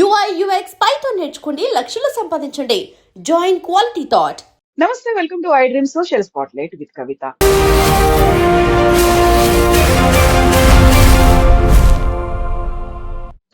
UI UX Python నేర్చుకోండి, లక్షలు సంపాదించండి. Join Quality Thought. నమస్తే, welcome to iDream Social Spotlight with Kavitha.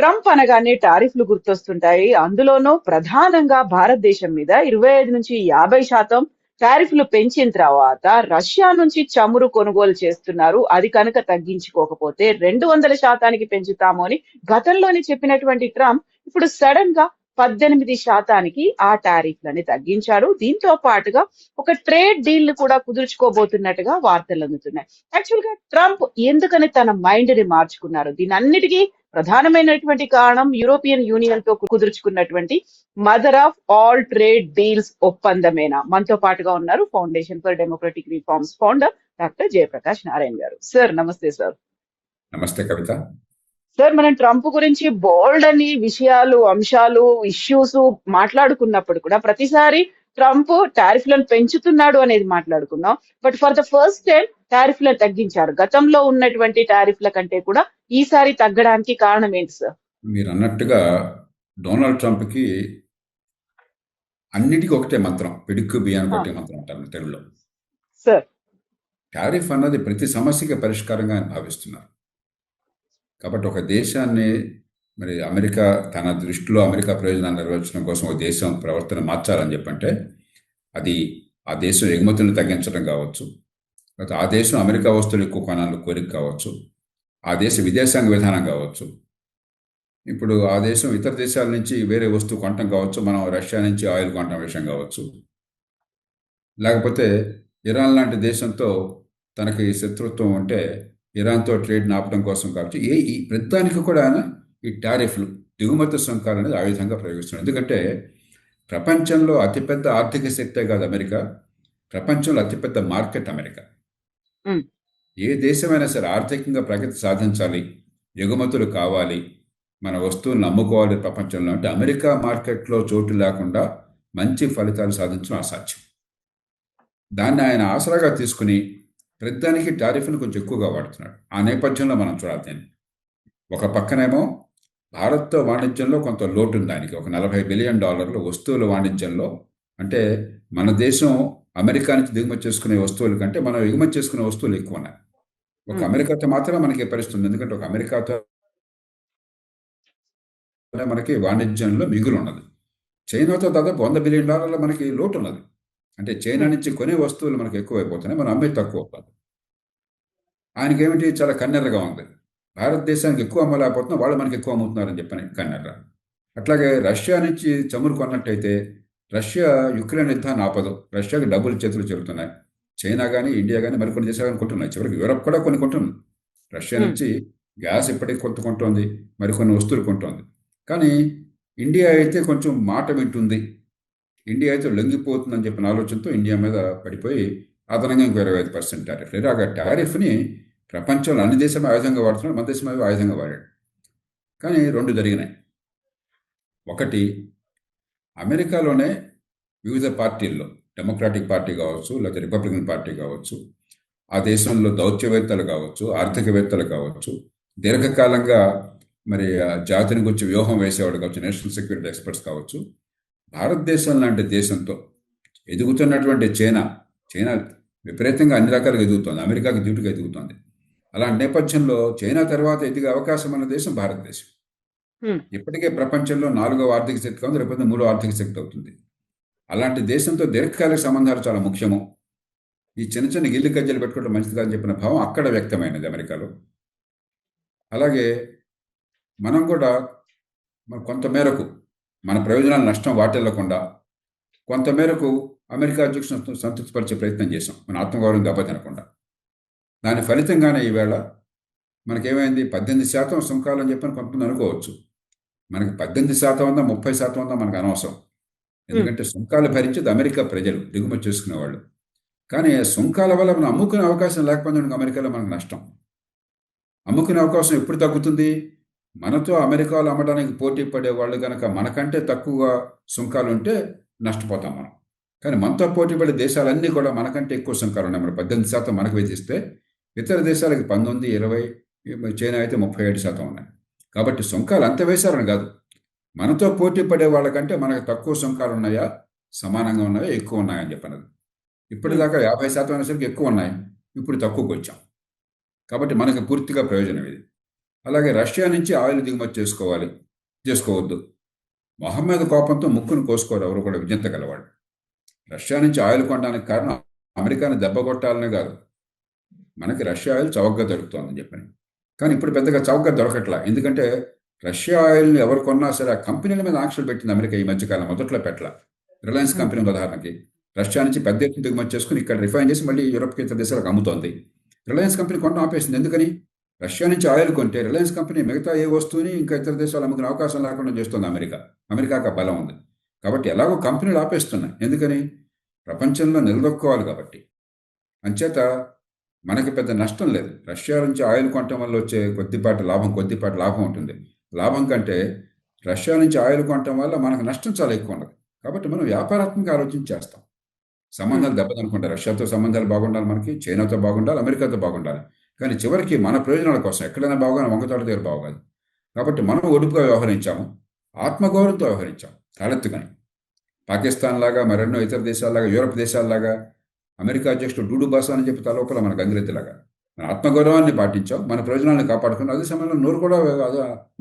Trump అనగానే టారిఫ్లు గుర్తొస్తుంటాయి. అందులోనూ ప్రధానంగా భారతదేశం మీద 25 నుంచి 50% టారిఫ్లు పెంచిన తర్వాత రష్యా నుంచి చమురు కొనుగోలు చేస్తున్నారు. అది కనుక తగ్గించుకోకపోతే 200% పెంచుతాము అని గతంలోనే చెప్పినటువంటి ట్రంప్ ఇప్పుడు సడన్ గా 18% ఆ టారిఫ్లని తగ్గించారు. దీంతో పాటుగా ఒక ట్రేడ్ డీల్ కూడా కుదుర్చుకోబోతున్నట్టుగా వార్తలు అందుతున్నాయి. యాక్చువల్ గా ట్రంప్ ఎందుకని తన మైండ్ ని మార్చుకున్నారు? దీని అన్నిటికీ ప్రధానమైనటువంటి కారణం యూరోపియన్ యూనియన్ తో కుదుర్చుకున్నటువంటి mother of all trade deals ఒప్పందమేనా? మనతో పాటుగా ఉన్నారు Foundation for Democratic Reforms founder doctor Jayaprakash Narayana గారు. సార్ నమస్తే. సార్ నమస్తే కవిత. సార్, మనం ట్రంప్ గురించి బోల్డ్ అని విషయాలు, అంశాలు, ఇష్యూస్ మాట్లాడుకున్నప్పుడు కూడా ప్రతిసారి ట్రంప్ టారిఫ్లను పెంచుతున్నాడు అనేది మాట్లాడుకున్నాం. But for the first time టారిఫ్లను తగ్గించారు. గతంలో ఉన్నటువంటి టారిఫ్ల కంటే కూడా ఈసారి తగ్గడానికి కారణం ఏంటి సార్? మీరు అన్నట్టుగా డొనాల్డ్ ట్రంప్ కి అన్నిటికీ ఒకటే మంత్రం, పిడుక్కు బియ్యాన్ని కొట్టే మంత్రం అంటారు తెలుగులో. సార్, టారిఫ్ అన్నది ప్రతి సమస్యకి పరిష్కారంగా ఆయన భావిస్తున్నారు. కాబట్టి ఒక దేశాన్ని మరి అమెరికా తన దృష్టిలో అమెరికా ప్రయోజనాలు నెరవేర్చడం కోసం ఒక దేశం ప్రవర్తన మార్చాలని చెప్పంటే అది ఆ దేశం ఎగుమతులను తగ్గించడం కావచ్చు, లేకపోతే ఆ దేశం అమెరికా వస్తువులు ఎక్కువ కొనాలని కోరిక కావచ్చు, ఆ దేశ విదేశాంగ విధానం కావచ్చు, ఇప్పుడు ఆ దేశం ఇతర దేశాల నుంచి వేరే వస్తువు కొనటం కావచ్చు, మనం రష్యా నుంచి ఆయిల్ కొనటం విషయం కావచ్చు, లేకపోతే ఇరాన్ లాంటి దేశంతో తనకి శత్రుత్వం ఉంటే ఇరాన్తో ట్రేడ్ ఆపడం కోసం కావచ్చు, ఈ ప్రతిదానికి కూడా ఈ టారిఫ్లు, దిగుమతి సుంకాలు అనేది ఆ విధంగా ప్రయోగిస్తున్నారు. ఎందుకంటే ప్రపంచంలో అతిపెద్ద ఆర్థిక శక్తే కాదు అమెరికా, ప్రపంచంలో అతిపెద్ద మార్కెట్ అమెరికా. ఏ దేశమైనా సరే ఆర్థికంగా ప్రగతి సాధించాలి, ఎగుమతులు కావాలి, మన వస్తువులను అమ్ముకోవాలి ప్రపంచంలో అంటే అమెరికా మార్కెట్లో చోటు లేకుండా మంచి ఫలితాలు సాధించడం అసాధ్యం. దాన్ని ఆయన ఆసరాగా తీసుకుని ప్రతిదానికి టారిఫ్ను కొంచెం ఎక్కువగా వాడుతున్నాడు. ఆ నేపథ్యంలో మనం చూడాలి. దీన్ని ఒక పక్కనేమో భారత్తో వాణిజ్యంలో కొంత లోటు ఉంది ఆయనకి, ఒక $40 బిలియన్ వస్తువుల వాణిజ్యంలో. అంటే మన దేశం అమెరికా నుంచి దిగుమతి చేసుకునే వస్తువుల కంటే మనం ఎగుమతి చేసుకునే వస్తువులు ఎక్కువ ఉన్నాయి. ఒక అమెరికాతో మాత్రమే మనకి పరిస్థితుంది, ఎందుకంటే ఒక అమెరికాతో మనకి వాణిజ్యంలో మిగులు ఉన్నది. చైనాతో దాదాపు $100 బిలియన్ మనకి లోటు ఉన్నది. అంటే చైనా నుంచి కొనే వస్తువులు మనకు ఎక్కువైపోతున్నాయి, మనం అమ్మే తక్కువ అవుతుంది. ఆయనకి ఏమిటి, చాలా కన్నెర్రగా ఉంది. భారతదేశానికి ఎక్కువ అమ్మలేకపోతున్నాం, వాళ్ళు మనకి ఎక్కువ అమ్ముతున్నారని చెప్పని కన్నెర్ర. అట్లాగే రష్యా నుంచి చమురు కొన్నట్టయితే రష్యా యుక్రెయిన్ యుద్ధాన్ని ఆపదు, రష్యాకి డబ్బులు చేతులు చెబుతున్నాయి. చైనా కానీ ఇండియా కానీ మరికొన్ని దేశాలు కానీ కొంటున్నాయి, చివరికి యూరప్ కూడా కొన్ని కొంటుంది. రష్యా నుంచి గ్యాస్ ఇప్పటికీ కొంత కొంటోంది, మరికొన్ని వస్తువులు కొంటోంది. కానీ ఇండియా అయితే కొంచెం మాట వింటుంది, ఇండియా అయితే లొంగిపోతుందని చెప్పిన ఆలోచనతో ఇండియా మీద పడిపోయి అదనంగా ఇంకో 25% టారిఫ్. ఇలాగ టారిఫ్ని ప్రపంచంలో అన్ని దేశం ఆయుధంగా వాడుతున్నాడు, మన దేశం ఆయుధంగా వాడాడు. కానీ రెండు జరిగినాయి. ఒకటి, అమెరికాలోనే వివిధ పార్టీల్లో, డెమోక్రాటిక్ పార్టీ కావచ్చు, లేకపోతే రిపబ్లికన్ పార్టీ కావచ్చు, ఆ దేశంలో దౌత్యవేత్తలు కావచ్చు, ఆర్థికవేత్తలు కావచ్చు, దీర్ఘకాలంగా మరి జాతిని గురించి వ్యూహం వేసేవాడు కావచ్చు, నేషనల్ సెక్యూరిటీ ఎక్స్పర్ట్స్ కావచ్చు, భారతదేశం లాంటి దేశంతో ఎదుగుతున్నటువంటి చైనా విపరీతంగా అన్ని రకాలుగా ఎదుగుతోంది, అమెరికాకి ధీటుగా ఎదుగుతోంది. అలాంటి నేపథ్యంలో చైనా తర్వాత ఎదిగే అవకాశం ఉన్న దేశం భారతదేశం. ఇప్పటికే ప్రపంచంలో 4వ ఆర్థిక శక్తి ఉంది, రేపు 3వ ఆర్థిక శక్తి అవుతుంది. అలాంటి దేశంతో దీర్ఘకాలిక సంబంధాలు చాలా ముఖ్యము. ఈ చిన్న చిన్న గిల్లి కజ్జలు పెట్టుకోవడం మంచిది కాదని చెప్పిన భావం అక్కడ వ్యక్తమైనది అమెరికాలో. అలాగే మనం కూడా కొంతమేరకు మన ప్రయోజనాలు నష్టం వాటిల్లకుండా కొంతమేరకు అమెరికా అధ్యక్షులను సంతృప్తిపరిచే ప్రయత్నం చేశాం, మన ఆత్మగౌరవం దెబ్బతినకుండా. దాని ఫలితంగానే ఈవేళ మనకేమైంది, 18% సుంకాలు అని చెప్పని కొంతమంది అనుకోవచ్చు. మనకి 18% ఉందా 30% ఉందా మనకు అనవసరం, ఎందుకంటే సుంకాలు భరించేది అమెరికా ప్రజలు, దిగుమతి చేసుకునేవాళ్ళు. కానీ సుంకాల వల్ల మనం అమ్ముకునే అవకాశం లేకపోతే అమెరికాలో మనకు నష్టం. అమ్ముకునే అవకాశం ఎప్పుడు తగ్గుతుంది, మనతో అమెరికాలో అమ్మడానికి పోటీ పడే వాళ్ళు కనుక మనకంటే తక్కువగా సుంకాలు ఉంటే నష్టపోతాం మనం. కానీ మనతో పోటీ పడే దేశాలన్నీ కూడా మనకంటే ఎక్కువ సుంకాలు ఉన్నాయి. మన 18% మనకు విధిస్తే ఇతర దేశాలకి 19, 20, చైనా అయితే 37% ఉన్నాయి. కాబట్టి సుంకాలు అంత వేశారని కాదు, మనతో పోటీ పడే వాళ్ళకంటే మనకు తక్కువ సుంకాలు ఉన్నాయా, సమానంగా ఉన్నాయా, ఎక్కువ ఉన్నాయా అని చెప్పినది. ఇప్పటిదాకా 50% అనేసరికి ఎక్కువ ఉన్నాయి, ఇప్పుడు తక్కువకి వచ్చాం. కాబట్టి మనకు పూర్తిగా ప్రయోజనం ఇది. అలాగే రష్యా నుంచి ఆయిల్ దిగుమతి చేసుకోవద్దు. మొహమ్మద్ కోపంతో ముక్కును కోసుకోరు ఎవరు కూడా విజ్ఞత గలవాడు. రష్యా నుంచి ఆయిల్ కొనడానికి కారణం అమెరికాని దెబ్బ కొట్టాలనే కాదు, మనకి రష్యా ఆయిల్ చౌకగా దొరుకుతుందని చెప్పని. కానీ ఇప్పుడు పెద్దగా చౌకగా దొరకట్లా. ఎందుకంటే రష్యా ఆయిల్ని ఎవరు కొన్నా సరే ఆ కంపెనీల మీద ఆంక్షలు పెట్టింది అమెరికా ఈ మధ్యకాలం. మొదట్లో పెట్టలా. రిలయన్స్ కంపెనీ ఉదాహరణకి రష్యా నుంచి పెద్ద ఎత్తున దిగుమతి చేసుకుని ఇక్కడ రిఫైన్ చేసి మళ్ళీ యూరోప్కి ఇతర దేశాలకు అమ్ముతోంది. రిలయన్స్ కంపెనీ కొనడం ఆపేసింది. ఎందుకని? రష్యా నుంచి ఆయిల్ కొంటే రిలయన్స్ కంపెనీ మిగతా ఏ వస్తువుని ఇంకా ఇతర దేశాలు అమ్ముకునే అవకాశం లేకుండా చేస్తుంది అమెరికాకు ఆ బలం ఉంది. కాబట్టి ఎలాగో కంపెనీలు ఆపేస్తున్నాయి. ఎందుకని? ప్రపంచంలో నిలదొక్కుకోవాలి కాబట్టి. అంచేత మనకి పెద్ద నష్టం లేదు. రష్యా నుంచి ఆయిల్ కొనటం వల్ల వచ్చే కొద్దిపాటి లాభం ఉంటుంది. లాభం కంటే రష్యా నుంచి ఆయిల్ కొనటం వల్ల మనకు నష్టం చాలా ఎక్కువ ఉన్నది. కాబట్టి మనం వ్యాపారాత్మక ఆలోచన చేస్తాం. సంబంధాలు దెబ్బతినకుండా రష్యాతో సంబంధాలు బాగుండాలి, మనకి చైనాతో బాగుండాలి, అమెరికాతో బాగుండాలి. కానీ చివరికి మన ప్రయోజనాల కోసం ఎక్కడైనా బాగున్నా వంగతోట దగ్గర బాగోదు. కాబట్టి మనం ఒడుపుగా వ్యవహరించాము, ఆత్మగౌరవంతో వ్యవహరించాం తలెత్తుకొని. పాకిస్తాన్ లాగా, మరెన్నో ఇతర దేశాల్లాగా, యూరప్ దేశాల్లాగా అమెరికా అధ్యక్షుడు డూడు బాసా అని చెప్పి తలోపల మన గంగిరెద్దులాగా మన ఆత్మగౌరవాన్ని పాటించాం, మన ప్రయోజనాలను కాపాడుకున్నాం. అదే సమయంలో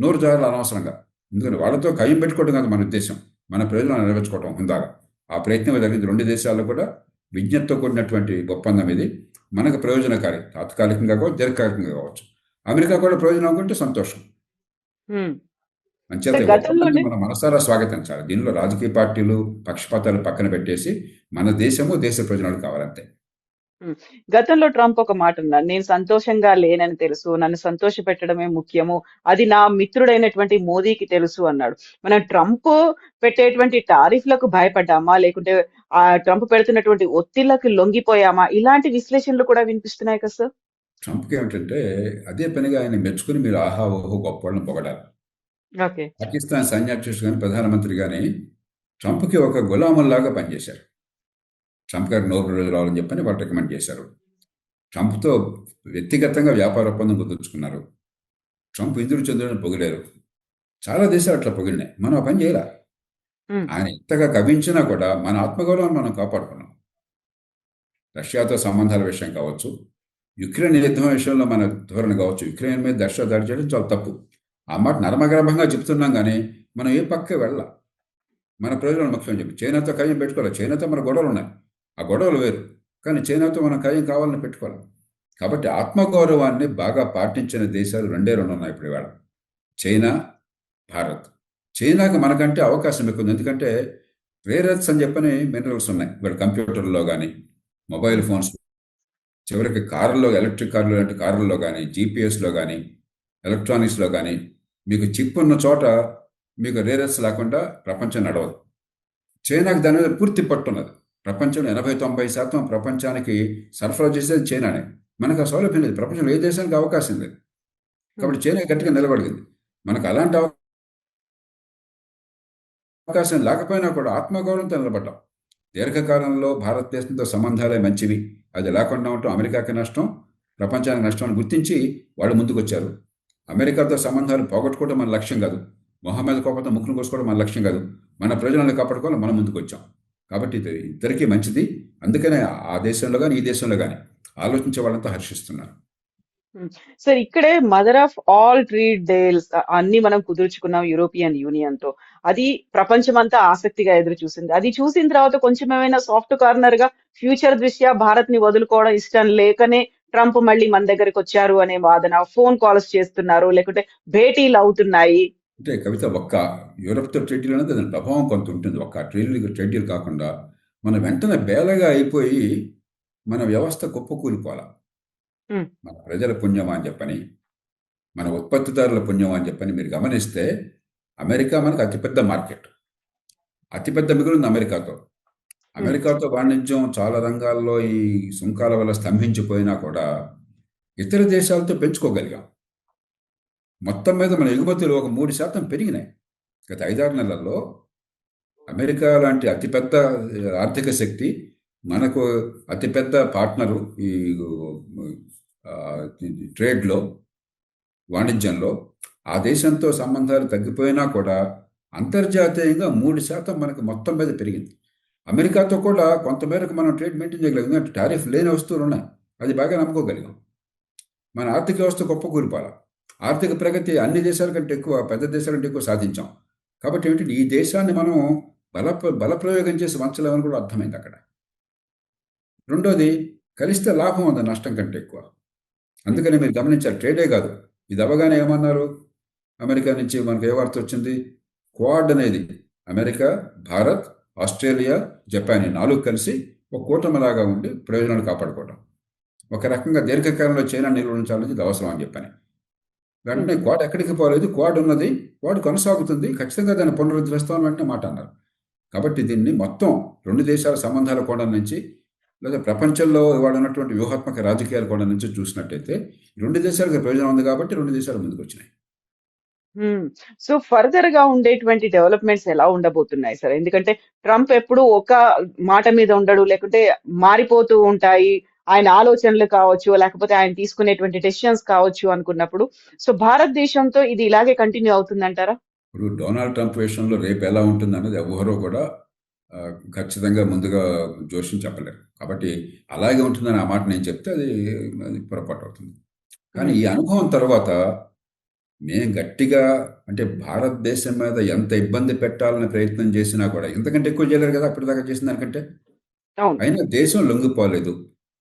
నోరు జారాలి అనవసరంగా. ఎందుకంటే వాళ్ళతో కయ్యం పెట్టుకోవడం కాదు మన ఉద్దేశం, మన ప్రయోజనాలు నెరవేర్చుకోవడం హుందాగా. ఆ ప్రయత్నం జరిగింది. రెండు దేశాల్లో కూడా విజ్ఞతతో కూడినటువంటి ఒప్పందం ఇది. మనకు ప్రయోజనకారి, తాత్కాలికంగా కావచ్చు, దీర్ఘకాలికంగా కావచ్చు. అమెరికా కూడా ప్రయోజనం అనుకుంటే సంతోషం. అంచేత ఒప్పందాన్ని మనం మనసారా స్వాగతించాలి. దీనిలో రాజకీయ పార్టీలు, పక్షపాతాలు పక్కన పెట్టేసి మన దేశము, దేశ ప్రయోజనాలు కావాలంతే. గతంలో ట్రంప్ ఒక మాట అన్నారు, నేను సంతోషంగా లేనని తెలుసు, నన్ను సంతోష పెట్టడమే ముఖ్యము, అది నా మిత్రుడైనటువంటి మోదీకి తెలుసు అన్నాడు. మనం ట్రంప్ పెట్టేటువంటి టారిఫ్లకు భయపడ్డామా, లేకుంటే ఆ ట్రంప్ పెడుతున్నటువంటి ఒత్తిళ్లకు లొంగిపోయామా? ఇలాంటి విశ్లేషణలు కూడా వినిపిస్తున్నాయి కదా సార్. ట్రంప్కి ఏమిటంటే అదే పనిగా ఆయన మెచ్చుకుని మీరు ఆహా ఓహో గొప్పవాళ్ళని పొగడాలి. ఓకే. పాకిస్తాన్ సైన్యాధ్యక్షుడు కానీ ప్రధానమంత్రి కానీ ట్రంప్కి ఒక గులాముల్లాగా పనిచేశారు. ట్రంప్ గారు నోబెల్ ప్రైజ్ రావాలని చెప్పని వాళ్ళు రికమెండ్ చేశారు. ట్రంప్తో వ్యక్తిగతంగా వ్యాపార ఒప్పందం కుదుర్చుకున్నారు. ట్రంప్ ఇంద్రుడు చంద్రుడిని పొగిడారు. చాలా దేశాలు అట్లా పొగిడినాయి. మనం ఆ పని చేయాల. ఆయన ఎంతగా కవించినా కూడా మన ఆత్మగౌరవాన్ని మనం కాపాడుకున్నాం. రష్యాతో సంబంధాల విషయం కావచ్చు, యుక్రెయిన్ యుద్ధం విషయంలో మన ధోరణి కావచ్చు, యుక్రెయిన్ మీద రష్యా దాడి చేయడం చాలా తప్పు. ఆ మాట నర్మగర్భంగా చెప్తున్నాం, కానీ మనం ఏ పక్క వెళ్ళాలి. మన ప్రయోజనాలు ముఖ్యం చెప్పి చైనాతో కయ్యం పెట్టుకోవాలి. చైనాతో మన గొడవలు ఉన్నాయి, ఆ గొడవలు వేరు. కానీ చైనాతో మనం కయ్యం కావాలని పెట్టుకోవాలి. కాబట్టి ఆత్మగౌరవాన్ని బాగా పాటించిన దేశాలు రెండే రెండు ఉన్నాయి ఇప్పుడు ఇవాళ, చైనా, భారత్. చైనాకి మనకంటే అవకాశం ఎక్కువ ఉంది. ఎందుకంటే రేర్ ఎర్త్స్ అని చెప్పని మినరల్స్ ఉన్నాయి ఇక్కడ, కంప్యూటర్లో కానీ, మొబైల్ ఫోన్స్, చివరికి కార్లలో, ఎలక్ట్రిక్ కార్లు లాంటి కార్లలో కానీ, జీపీఎస్లో కానీ, ఎలక్ట్రానిక్స్లో కానీ మీకు చిప్ ఉన్న చోట మీకు రేర్ ఎర్త్స్ లేకుండా ప్రపంచం నడవదు. చైనాకి దాని మీద పూర్తి పట్టున్నది. ప్రపంచంలో 80-90% ప్రపంచానికి సరఫరా చేసేది చైనానే. మనకు ఆ సౌలభ్యం లేదు. ప్రపంచంలో ఏ దేశానికి అవకాశం లేదు. కాబట్టి చైనా గట్టిగా నిలబడింది. మనకు అలాంటి అవకాశం లేకపోయినా కూడా ఆత్మగౌరవంతో నిలబడ్డాం. దీర్ఘకాలంలో భారతదేశంతో సంబంధాలే మంచివి, అది లేకుండా ఉండటం అమెరికాకి నష్టం, ప్రపంచానికి నష్టం అని గుర్తించి వాళ్ళు ముందుకు వచ్చారు. అమెరికాతో సంబంధాలు పోగొట్టుకోవడం మన లక్ష్యం కాదు, మొహమ్మద్ కోపంతో ముక్కును కోసుకోవడం మన లక్ష్యం కాదు. మన ప్రయోజనాలను కాపాడుకోవాలి, మనం ముందుకు వచ్చాం. కాబట్టి ఇది ఇద్దరికీ మంచిది. అందుకనే ఆ దేశంలో కానీ ఈ దేశంలో కానీ ఆలోచించే వాళ్ళంతా హర్షిస్తున్నారు. సార్, ఇక్కడే mother of all trade deals అన్ని మనం కుదుర్చుకున్నాం యూరోపియన్ యూనియన్ తో. అది ప్రపంచమంతా ఆసక్తిగా ఎదురు చూసింది. అది చూసిన తర్వాత కొంచెం ఏమైనా సాఫ్ట్ కార్నర్ గా ఫ్యూచర్ దృష్ట్యా భారత్ ని వదులుకోవడం ఇష్టం లేకనే ట్రంప్ మళ్ళీ మన దగ్గరికి వచ్చారు అనే వాదన, ఫోన్ కాల్స్ చేస్తున్నారు, లేకుంటే భేటీలు అవుతున్నాయి. అంటే కవిత, ఒక్క యూరప్తో ట్రేడ్ డీల్ అనేది దాని ప్రభావం కొంత ఉంటుంది. ఒక్క ట్రేడ్ డీల్ కాకుండా మన వెంటనే బేలగా అయిపోయి మన వ్యవస్థ కుప్పకూలిపోవాలి. మన ప్రజల పుణ్యమా అని చెప్పని, మన ఉత్పత్తిదారుల పుణ్యమా అని చెప్పని మీరు గమనిస్తే అమెరికా మనకు అతిపెద్ద మార్కెట్, అతిపెద్ద మిగులుంది అమెరికాతో. అమెరికాతో వాణిజ్యం చాలా రంగాల్లో ఈ సుంకాల వల్ల స్తంభించిపోయినా కూడా ఇతర దేశాలతో పెంచుకోగలిగాం. మొత్తం మీద మన ఎగుమతులు ఒక 3% పెరిగినాయి గత 5-6 నెలల్లో. అమెరికా లాంటి అతిపెద్ద ఆర్థిక శక్తి, మనకు అతిపెద్ద పార్ట్నరు ఈ ట్రేడ్లో, వాణిజ్యంలో, ఆ దేశంతో సంబంధాలు తగ్గిపోయినా కూడా అంతర్జాతీయంగా 3% మనకి మొత్తం మీద పెరిగింది. అమెరికాతో కూడా కొంతమేరకు మనం ట్రేడ్ మెయింటైన్ చేయగలిగాం. ఎందుకంటే టారిఫ్ లేని వస్తువులు ఉన్నాయి, అది బాగా నమ్ముకోగలిగాం. మన ఆర్థిక వ్యవస్థ గొప్ప కూలిపాల. ఆర్థిక ప్రగతి అన్ని దేశాల కంటే ఎక్కువ, పెద్ద దేశాల కంటే ఎక్కువ సాధించాం. కాబట్టి ఏమిటంటే ఈ దేశాన్ని మనం బలప్రయోగం చేసి వంచలేమని కూడా అర్థమైంది అక్కడ. రెండోది, కలిస్తే లాభం ఉంది నష్టం కంటే ఎక్కువ. అందుకని మీరు గమనించారు, ట్రేడే కాదు, ఇది అవగానే ఏమన్నారు, అమెరికా నుంచి మనకు ఏ వార్త వచ్చింది, క్వాడ్ అనేది అమెరికా, భారత్, ఆస్ట్రేలియా, జపాన్ ఈ 4 కలిసి ఒక కూటమిలాగా ఉండి ప్రయోజనాలు కాపాడుకోవడం. ఒక రకంగా దీర్ఘకాలంలో చైనా నిల్వహించాలని ఇది అవసరం అని చెప్పని. వెంటనే క్వాడ్ ఎక్కడికి పోలేదు, క్వాడ్ ఉన్నది, క్వాడ్ కొనసాగుతుంది, ఖచ్చితంగా దాన్ని పునరుద్ధరిస్తామని వెంటనే మాట అన్నారు. కాబట్టి దీన్ని మొత్తం 2 దేశాల సంబంధాల కోణం నుంచి, లేదా ప్రపంచంలో ఇవాళ ఉన్నటువంటి వ్యూహాత్మక రాజకీయాల కోణం నుంచి చూసినట్టయితే 2 దేశాలకు ప్రయోజనం ఉంది కాబట్టి 2 దేశాలు ముందుకు వచ్చినాయి. సో ఫర్దర్ గా ఉండేటువంటి డెవలప్మెంట్స్ ఎలా ఉండబోతున్నాయి సార్? ఎందుకంటే ట్రంప్ ఎప్పుడు ఒక మాట మీద ఉండడు, లేకుంటే మారిపోతూ ఉంటాయి ఆయన ఆలోచనలు కావచ్చు, లేకపోతే ఆయన తీసుకునేటువంటి డెసిషన్స్ కావచ్చు అనుకున్నప్పుడు, సో భారతదేశంతో ఇది ఇలాగే కంటిన్యూ అవుతుందంటారా? ఇప్పుడు డొనాల్డ్ ట్రంప్ విషయంలో రేపు ఎలా ఉంటుంది అన్నది ఎవరో కూడా ఖచ్చితంగా ముందుగా జోష్యం చెప్పలేరు. కాబట్టి అలాగే ఉంటుందని ఆ మాట నేను చెప్తే అది పొరపాటు అవుతుంది. కానీ ఈ అనుభవం తర్వాత మేము గట్టిగా, అంటే భారతదేశం మీద ఎంత ఇబ్బంది పెట్టాలని ప్రయత్నం చేసినా కూడా ఇంతకంటే ఎక్కువ చేయలేరు కదా అప్పటిదాకా చేసిన దానికంటే. అవును. అయినా దేశం లొంగిపోలేదు,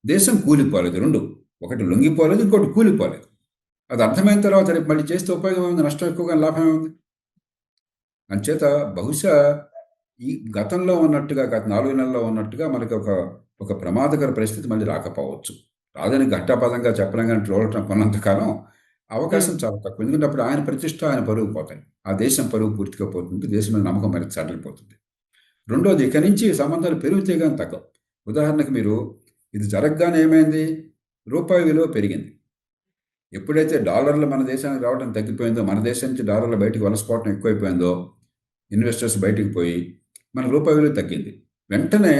దేశం కూలిపోలేదు. రెండు, ఒకటి లొంగిపోలేదు, ఇంకోటి కూలిపోలేదు. అది అర్థమైన తర్వాత రేపు మళ్ళీ చేస్తే ఉపయోగం ఏముంది, నష్టం ఎక్కువగా లాభం ఏముంది. అంచేత బహుశా ఈ గతంలో ఉన్నట్టుగా, గత 4 నెలల్లో ఉన్నట్టుగా మనకి ఒక ప్రమాదకర పరిస్థితి మళ్ళీ రాకపోవచ్చు. రాదని ఘంటాపదంగా చెప్పలేం, కానీ డొనాల్డ్ ట్రంప్ ఉన్నంతకాలం అవకాశం చాలా తక్కువ. ఎందుకంటే అప్పుడు ఆయన ప్రతిష్ట, ఆయన పరువు పోతాయి, ఆ దేశం పరువు పూర్తిగా పోతుంది, దేశం మీద నమ్మకం మరి సడలిపోతుంది. రెండోది, ఇక నుంచి సంబంధాలు పెరిగితే కానీ తగ్గవు. ఉదాహరణకు మీరు ఇది జరగగానే ఏమైంది, రూపాయి విలువ పెరిగింది. ఎప్పుడైతే డాలర్లు మన దేశానికి రావడం తగ్గిపోయిందో, మన దేశం నుంచి డాలర్లు బయటికి వలసపోవడం ఎక్కువైపోయిందో, ఇన్వెస్టర్స్ బయటికి పోయి మన రూపాయి విలువ తగ్గింది. వెంటనే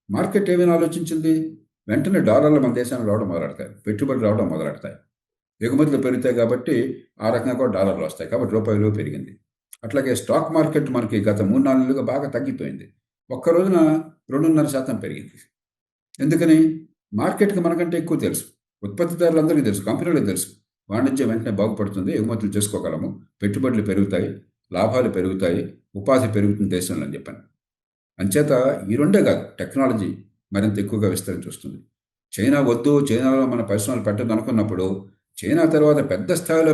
మార్కెట్ ఏమైనా ఆలోచించింది, వెంటనే డాలర్లు మన దేశానికి రావడం మొదలెడతాయి, పెట్టుబడులు రావడం మొదలెడతాయి, ఎగుమతులు పెరుగుతాయి కాబట్టి ఆ రకంగా కూడా డాలర్లు వస్తాయి, కాబట్టి రూపాయి విలువ పెరిగింది. అట్లాగే స్టాక్ మార్కెట్ మనకి గత 3-4 నెలలుగా బాగా తగ్గిపోయింది. ఒక్క రోజున 2.5% పెరిగింది. ఎందుకని? మార్కెట్కి మనకంటే ఎక్కువ తెలుసు, ఉత్పత్తిదారులందరికీ తెలుసు, కంపెనీలకు తెలుసు, వాణిజ్యం వెంటనే బాగుపడుతుంది, ఎగుమతులు చేసుకోగలము, పెట్టుబడులు పెరుగుతాయి, లాభాలు పెరుగుతాయి, ఉపాధి పెరుగుతుంది దేశంలో అని చెప్పాను. అంచేత ఈ రెండే కాదు, టెక్నాలజీ మరింత ఎక్కువగా విస్తరించి వస్తుంది. చైనా వద్దు, చైనాలో మన పరిశ్రమలు పెట్టద్దు అనుకున్నప్పుడు చైనా తర్వాత పెద్ద స్థాయిలో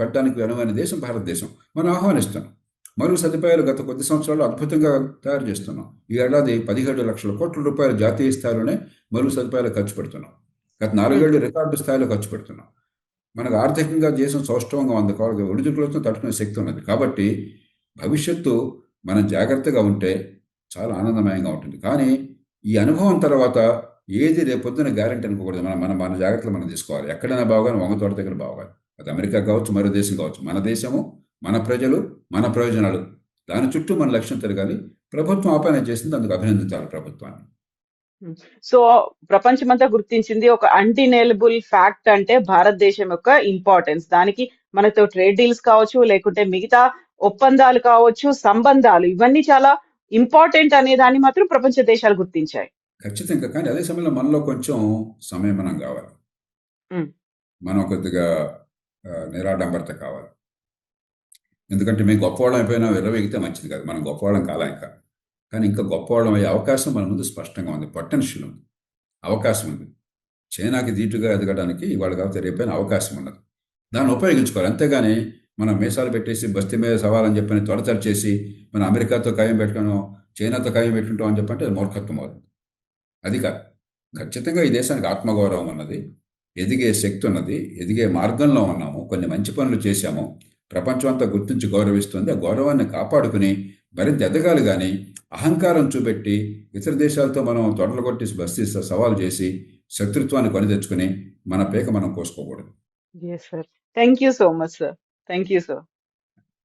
పెట్టడానికి అనువైన దేశం భారతదేశం. మనం ఆహ్వానిస్తున్నాం. మరుగు సదుపాయాలు గత కొద్ది సంవత్సరాలు అద్భుతంగా తయారు చేస్తున్నాం. ఈ ఏడాది 17 లక్షల కోట్ల రూపాయలు జాతీయ స్థాయిలోనే మరుగు సదుపాయాలు ఖర్చు పెడుతున్నాం. గత 4 ఏళ్ళు రికార్డు స్థాయిలో ఖర్చు పెడుతున్నాం. మనకు ఆర్థికంగా దేశం సౌష్ఠవంగా ఉంది, కాబట్టి ఒడిదుడుకులతో తట్టుకునే శక్తి ఉన్నది. కాబట్టి భవిష్యత్తు మనం జాగ్రత్తగా ఉంటే చాలా ఆనందమయంగా ఉంటుంది. కానీ ఈ అనుభవం తర్వాత ఏది రేపొద్దున గ్యారెంటీ అనుకోకూడదు. మన జాగ్రత్తలు మనం తీసుకోవాలి. ఎక్కడైనా బాగుగానే వంగ తోట దగ్గర బాగుగాలి. అది అమెరికా కావచ్చు, మరో దేశం కావచ్చు, మన దేశము, మన ప్రజలు, మన ప్రయోజనాలు, దాని చుట్టూ మన లక్ష్యం తిరగాలి. ప్రభుత్వం ఆ పని చేసింది, అందుకు అభినందించాలి ప్రభుత్వాన్ని. సో ప్రపంచమంతా గుర్తించింది ఒక అన్డినేలబుల్ ఫ్యాక్ట్ అంటే భారతదేశం యొక్క ఇంపార్టెన్స్. దానికి మనతో ట్రేడ్ డీల్స్ కావచ్చు, లేకుంటే మిగతా ఒప్పందాలు కావచ్చు, సంబంధాలు, ఇవన్నీ చాలా ఇంపార్టెంట్ అనే దాన్ని మాత్రం ప్రపంచ దేశాలు గుర్తించాయి. ఖచ్చితంగా. కానీ అదే సమయంలో మనలో కొంచెం సంయమనం కావాలి, మనం కొద్దిగా నిరాడంబరత కావాలి. ఎందుకంటే మేము గొప్పవాళ్ళం అయిపోయినా విర్రవీగితే మంచిది కాదు. మనం గొప్పవాళ్ళం కాలా ఇంకా, కానీ ఇంకా గొప్పవాళ్ళం అయ్యే అవకాశం మన ముందు స్పష్టంగా ఉంది, పొటెన్షియల్ ఉంది, అవకాశం ఉంది. చైనాకి ధీటుగా ఎదగడానికి ఇవాళ కాకపోతే రేపైనా అవకాశం ఉన్నది, దాన్ని ఉపయోగించుకోవాలి. అంతేగాని మనం మీసాలు పెట్టేసి బస్తీ మీద సవాలని చెప్పని త్వరతరు చేసి మనం అమెరికాతో ఖాయం పెట్టుకున్నాం, చైనాతో ఖాయం పెట్టుకుంటాం అని చెప్పంటే అది మూర్ఖత్వం అవుతుంది. అది కాదు. ఖచ్చితంగా ఈ దేశానికి ఆత్మగౌరవం ఉన్నది, ఎదిగే శక్తి ఉన్నది, ఎదిగే మార్గంలో ఉన్నాము, కొన్ని మంచి పనులు చేశాము, ప్రపంచం అంతా గుర్తించి గౌరవిస్తుంది. ఆ గౌరవాన్ని కాపాడుకుని మరింత ఎదగాలి. కానీ అహంకారం చూపెట్టి ఇతర దేశాలతో మనం తొడలు కొట్టి బస్తీ సవాలు చేసి శత్రుత్వాన్ని కొని తెచ్చుకుని మన పేక మనం కోసుకోకూడదు. Yes, sir. Thank you so much, sir. Thank you, sir.